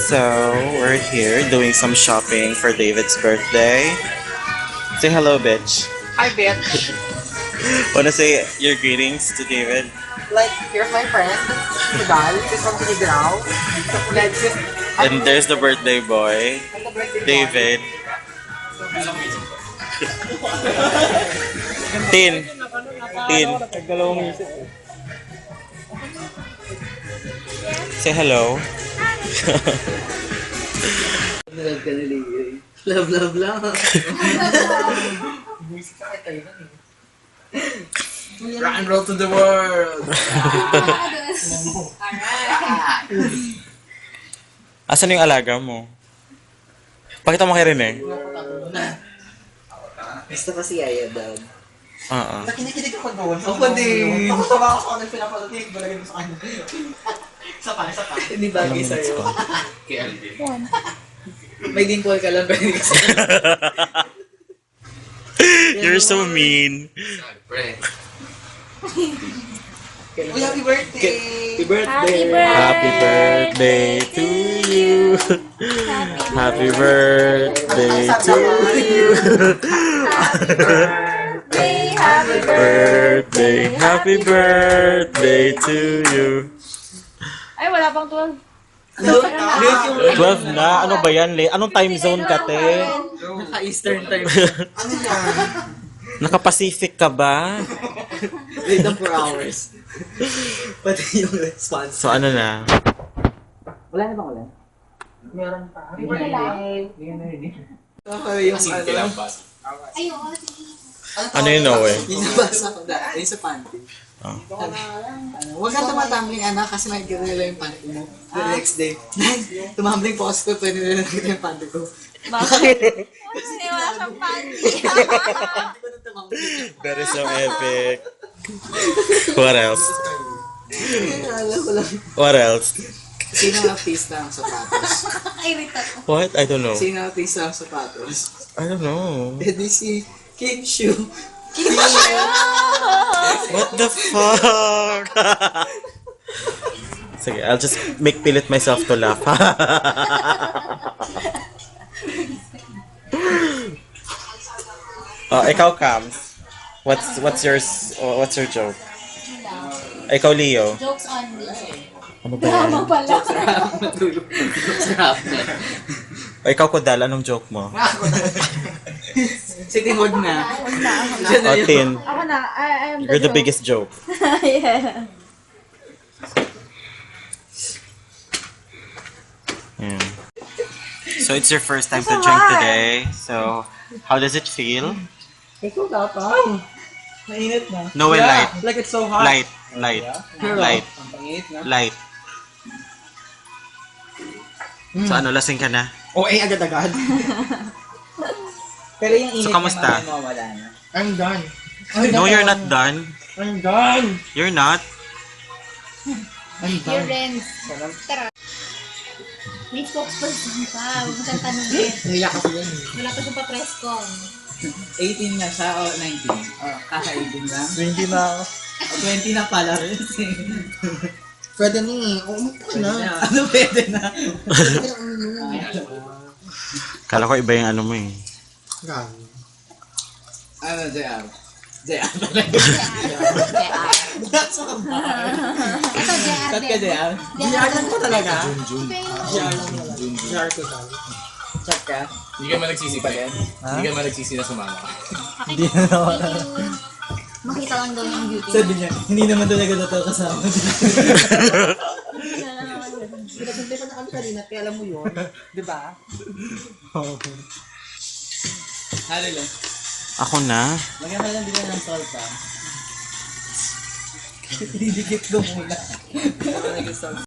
So, we're here doing some shopping for David's birthday. Say hello, bitch. Hi, bitch. Wanna say your greetings to David? Like, here's my friend, Sugal. She's from Sinigrao. Let's just... And there's the birthday boy, David. Tin. Say hello. Love, love, love. Rock and roll to the world. Asan yung alaga mo? Pakita mo kay Rene. Gusto ko si Yaya, dog. Nakikinig ako doon. Ako din. Nakatawa ako sa kanil pinapalagay. Balagay mo sa kanya. Isa pa. Hindi bagay sa'yo. Kay Alvin. May dimple ka lang, pero hindi ka sa'yo. You're so mean. Pre. Uy, happy birthday! Happy birthday! Happy birthday to you. Happy birthday to you. Happy birthday to you. Ay, wala pang 12. 12 na? Ano ba yan? Anong time zone ka, te? Naka-Eastern time. Ano yan? Naka-Pacific ka ba? Wait lang 4 hours. Pati yung response. So ano na? Wala na bang ulan? Meron pa. Okay, yung Kasi ano. kailangan pa. Ano yun, Noe? Yung nabasa ko na, yung sa panty. Oh. Huwag ka tumatumbling, anak, kasi nakikita nila yung panty mo. The next day, tumambling po kasi ko, pwede nila nakita yung panty ko. Bakit? Kasi wala siyang panty. That is so epic. What else? Naalala ko lang. What else? Sino ang artista ng sapatos? Irita ko. What? I don't know. Sino ang artista ng sapatos? I don't know. Pwede si King Shoe. What the fuck? Sige, I'll just make pilit myself to laugh. Oh, ikaw, Cams. What's your joke? Ikaw, Leo. Jokes on me. Ano ba yan? Tama pala. Sarap na. O, ikaw, Kodal, anong joke mo? Sige, huwag na. O, Tin, Ako na. I am you're the joke. biggest joke. Yeah. Yeah. So, it's your first time to drink today. So, how does it feel? Ikaw dapat. Mainit na. No, light. Like it's so hot. Light. Ang pangit na. Light. So, ano, lasing ka na? O, agad-agad. Pero yung init So, kamusta? na mawala na. I'm done. No, you're not done. I'm done. You're not. I'm Your done. friends. Tara. May spokesperson pa. Huwag mo siyang tanungin. Niyak ako yan. Wala pa siyang pa-press con. 18 na siya o 19? Kaka-18 lang. 20 na ako. 20 na pala. Pwede na eh. Umupo na. Ano pwede na? Kala ko iba yung ano mo eh. Grabe. Ano, JR? JR talaga. Ito, JR. Cut ka, JR? Diyan ko talaga. Jun. Diyan ko talaga. Cut ka? Hindi ka man nagsisi pa rin. Hindi ka man nagsisi na sumama. Hindi na naman. Makita lang daw yung beauty. Sabi niya, hindi naman talaga totoo kasama dito. Sinasabi ko na kami kanina, kaya alam mo yun. Di ba? Ano lang? Ako na? Lagyan ka lang din ng salt ha. Didikit ko muna. Saka nag-salt.